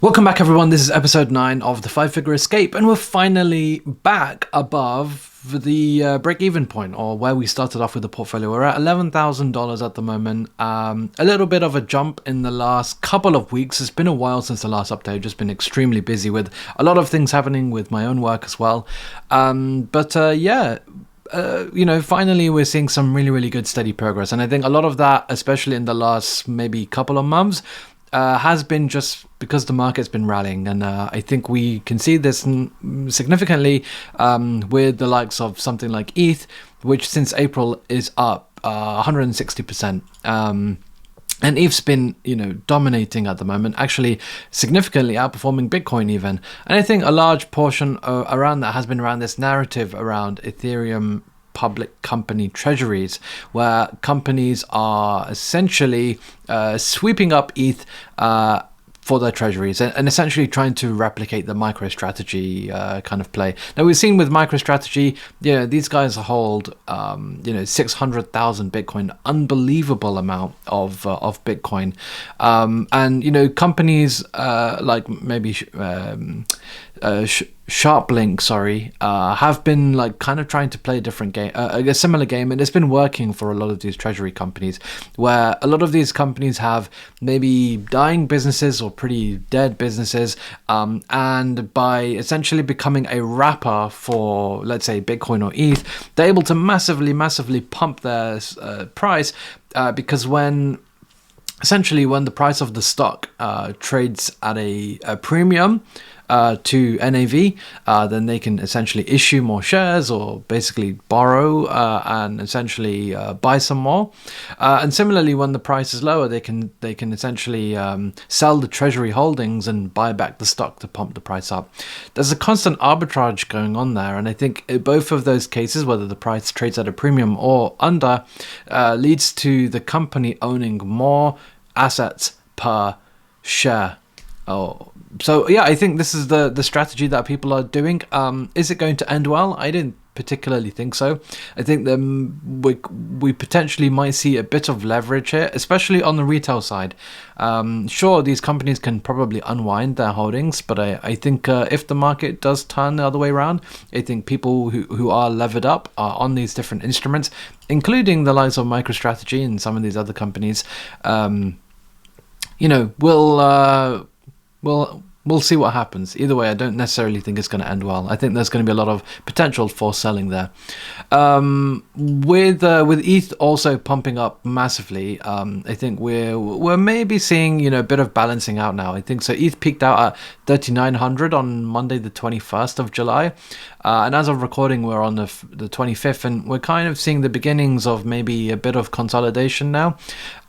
Welcome back everyone, this is episode 9 of the 5-Figure Escape, and we're finally back above the break-even point, or where we started off with the portfolio. We're at $11,000 at the moment. A little bit of a jump in the last couple of weeks. It's been a while since the last update. I've just been extremely busy with a lot of things happening with my own work as well. Finally we're seeing some really good steady progress, and I think a lot of that, especially in the last maybe couple of months, has been just because the market's been rallying, and I think we can see this significantly with the likes of something like ETH, which since April is up 160%. And ETH's been, dominating at the moment, actually significantly outperforming Bitcoin even. And I think a large portion around that has been around this narrative around Ethereum public company treasuries, where companies are essentially sweeping up ETH for their treasuries and essentially trying to replicate the MicroStrategy kind of play. Now we've seen with MicroStrategy, these guys hold 600,000 Bitcoin, unbelievable amount of Bitcoin, and companies like maybe SharpLink, have been kind of trying to play a different game, a similar game, and it's been working for a lot of these treasury companies, where a lot of these companies have maybe dying businesses or pretty dead businesses, and by essentially becoming a wrapper for, let's say, Bitcoin or ETH, they're able to massively pump their price, because when the price of the stock trades at a premium to NAV, then they can essentially issue more shares, or basically borrow and essentially buy some more. And similarly, when the price is lower, they can essentially sell the treasury holdings and buy back the stock to pump the price up. There's a constant arbitrage going on there, and I think in both of those cases, whether the price trades at a premium or under, leads to the company owning more assets per share. So yeah, I think this is the strategy that people are doing. Is it going to end well? I didn't particularly think so. I think we potentially might see a bit of leverage here, especially on the retail side. Sure, these companies can probably unwind their holdings, but I think if the market does turn the other way around, I think people who are levered up on these different instruments, including the likes of MicroStrategy and some of these other companies, We'll see what happens. Either way, I don't necessarily think it's going to end well. I think there's going to be a lot of potential for selling there. With ETH also pumping up massively, I think we're maybe seeing a bit of balancing out now. I think so. ETH peaked out at 3,900 on Monday, the 21st of July, and as of recording, we're on the 25th, and we're kind of seeing the beginnings of maybe a bit of consolidation now.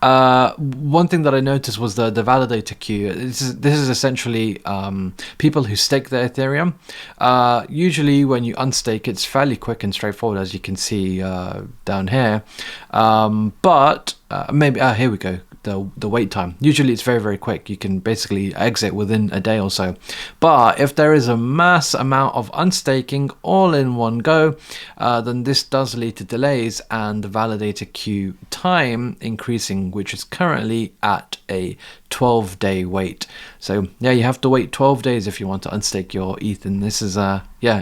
One thing that I noticed was the validator queue. This is essentially people who stake their Ethereum. Usually when you unstake, it's fairly quick and straightforward, as you can see down here. But maybe here we go. The wait time. Usually it's very quick. You can basically exit within a day or so. But if there is a mass amount of unstaking all in one go, then this does lead to delays and the validator queue time increasing, which is currently at a 12-day wait. So yeah, you have to wait 12 days if you want to unstake your ETH, and this is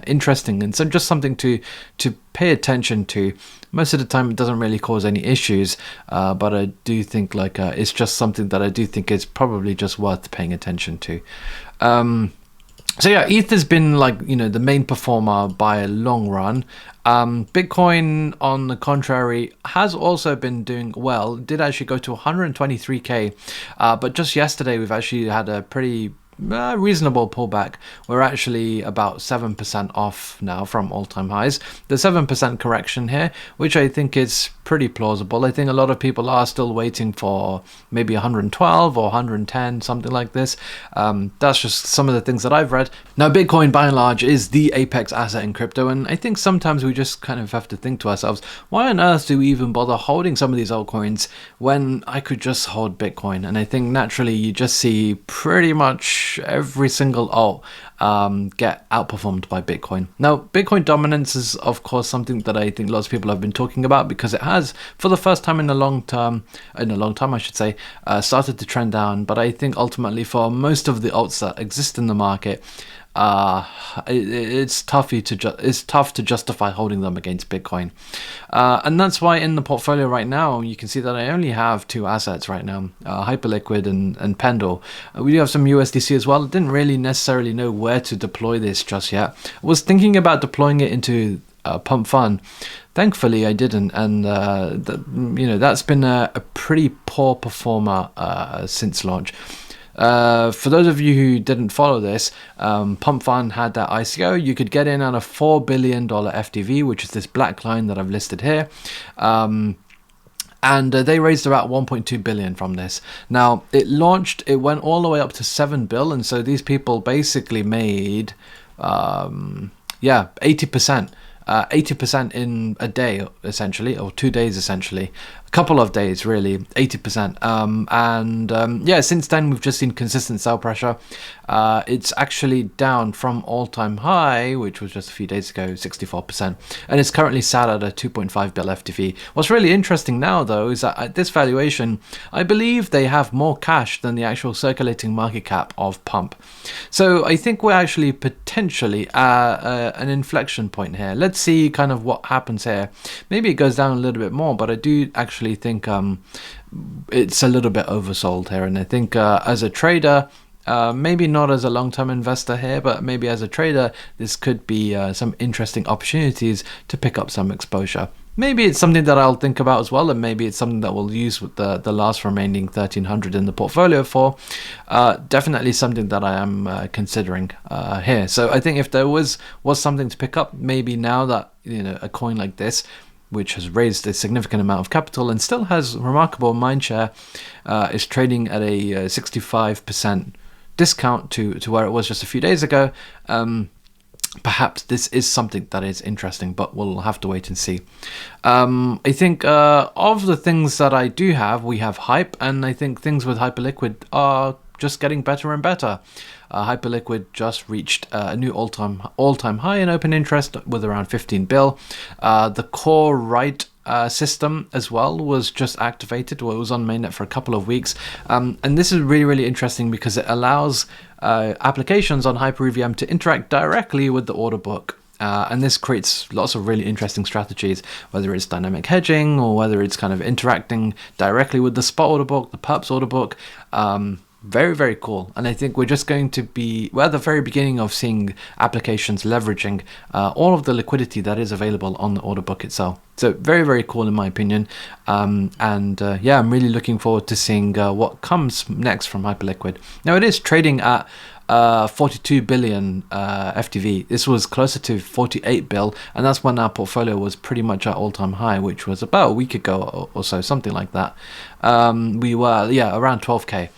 interesting, and so just something to pay attention to. Most of the time it doesn't really cause any issues, but I do think it's just something that I do think is probably just worth paying attention to. So yeah, ETH has been the main performer by a long run. Bitcoin, on the contrary, has also been doing well. It did actually go to 123k, but just yesterday we've actually had a pretty reasonable pullback. We're actually about 7% off now from all-time highs. The 7% correction here, which I think is pretty plausible. I think a lot of people are still waiting for maybe 112 or 110, something like this. That's just some of the things that I've read. Now, Bitcoin by and large is the apex asset in crypto, and I think sometimes we just kind of have to think to ourselves, why on earth do we even bother holding some of these altcoins when I could just hold Bitcoin? And I think naturally you just see pretty much much every single alt get outperformed by Bitcoin. Now, Bitcoin dominance is, of course, something that I think lots of people have been talking about, because it has, for the first time in a long time, I should say, started to trend down. But I think ultimately for most of the alts that exist in the market, it's tough to justify holding them against Bitcoin, and that's why in the portfolio right now you can see that I only have 2 assets right now, Hyperliquid and Pendle. We do have some USDC as well. I didn't really necessarily know where to deploy this just yet. I was thinking about deploying it into Pump Fund. Thankfully I didn't, and that's been a pretty poor performer since launch. For those of you who didn't follow this, Pump Fund had that ICO. You could get in on a $4 billion FTV, which is this black line that I've listed here. And they raised about 1.2 billion from this. Now, it went all the way up to 7 bill, and so these people basically made 80%. 80% in a day, essentially, or 2 days, essentially. A couple of days, really, 80%. Since then, we've just seen consistent sell pressure. It's actually down from all-time high, which was just a few days ago, 64%. And it's currently sat at a 2.5 bill FTV. What's really interesting now, though, is that at this valuation, I believe they have more cash than the actual circulating market cap of Pump. So I think we're actually potentially at an inflection point here. Let's see kind of what happens here. Maybe it goes down a little bit more, but I do actually think it's a little bit oversold here. And I think as a trader, maybe not as a long-term investor here, but maybe as a trader, this could be some interesting opportunities to pick up some exposure. Maybe it's something that I'll think about as well, and maybe it's something that we'll use with the last remaining 1,300 in the portfolio for. Definitely something that I am considering here. So I think if there was something to pick up, maybe now that a coin like this, which has raised a significant amount of capital and still has remarkable mindshare, is trading at a 65% discount to where it was just a few days ago. Perhaps this is something that is interesting, but we'll have to wait and see. I think of the things that I do have, we have Hype, and I think things with Hyperliquid are just getting better and better. Hyperliquid just reached a new all-time high in open interest with around 15 bill. The core right system as well was just activated. Well, it was on mainnet for a couple of weeks, and this is really, really interesting because it allows applications on HyperEVM to interact directly with the order book. And this creates lots of really interesting strategies, whether it's dynamic hedging or whether it's kind of interacting directly with the spot order book, the perps order book. Very, very cool. And I think we're just going to we're at the very beginning of seeing applications leveraging all of the liquidity that is available on the order book itself. So very, very cool in my opinion. I'm really looking forward to seeing what comes next from Hyperliquid. Now it is trading at 42 billion FTV. This was closer to 48 bill, and that's when our portfolio was pretty much at all-time high, which was about a week ago or so, something like that. We were around 12k.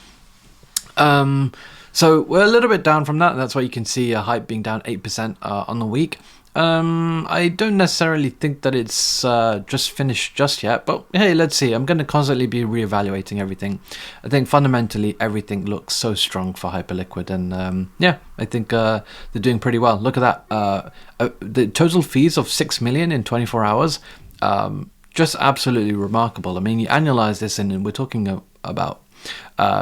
So we're a little bit down from that. That's why you can see Hype being down 8% on the week. I don't necessarily think that it's just finished just yet, but hey, let's see. I'm going to constantly be reevaluating everything. I think fundamentally everything looks so strong for Hyperliquid, and I think they're doing pretty well. Look at that. The total fees of 6 million in 24 hours. Just absolutely remarkable. I mean, you annualize this and we're talking about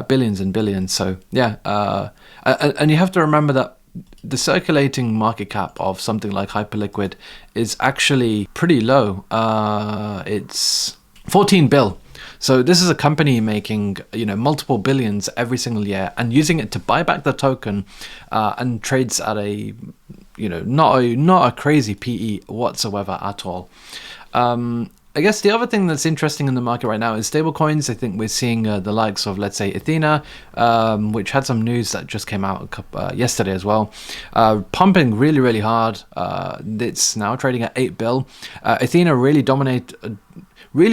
billions and billions. So and you have to remember that the circulating market cap of something like Hyperliquid is actually pretty low. It's 14 bill. So this is a company making multiple billions every single year and using it to buy back the token, and trades at a not a crazy PE whatsoever at all. I guess the other thing that's interesting in the market right now is stablecoins. I think we're seeing the likes of, let's say, Athena, which had some news that just came out yesterday as well, pumping really, really hard. It's now trading at 8 bill. Athena really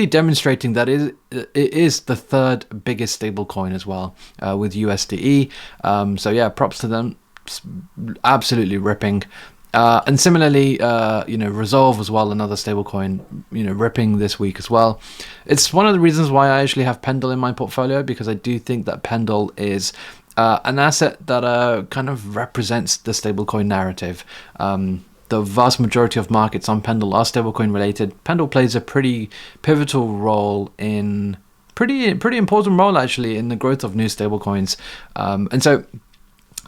demonstrating that it is the third biggest stablecoin as well, with USDE. So yeah, props to them. Absolutely ripping. And similarly, Resolve as well, another stablecoin, ripping this week as well. It's one of the reasons why I actually have Pendle in my portfolio, because I do think that Pendle is an asset that kind of represents the stablecoin narrative. The vast majority of markets on Pendle are stablecoin related. Pendle plays a pretty pivotal role in pretty important role actually in the growth of new stablecoins, and so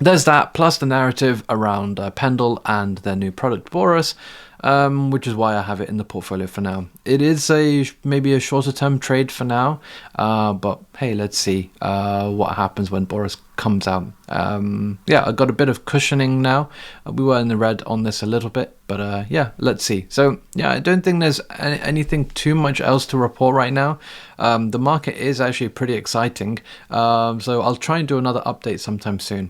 there's that, plus the narrative around Pendle and their new product Boris, which is why I have it in the portfolio for now. It is maybe a shorter term trade for now, but hey, let's see what happens when Boris comes out. Yeah, I got a bit of cushioning now. We were in the red on this a little bit, but yeah, let's see. So yeah, I don't think there's anything too much else to report right now. The market is actually pretty exciting, so I'll try and do another update sometime soon.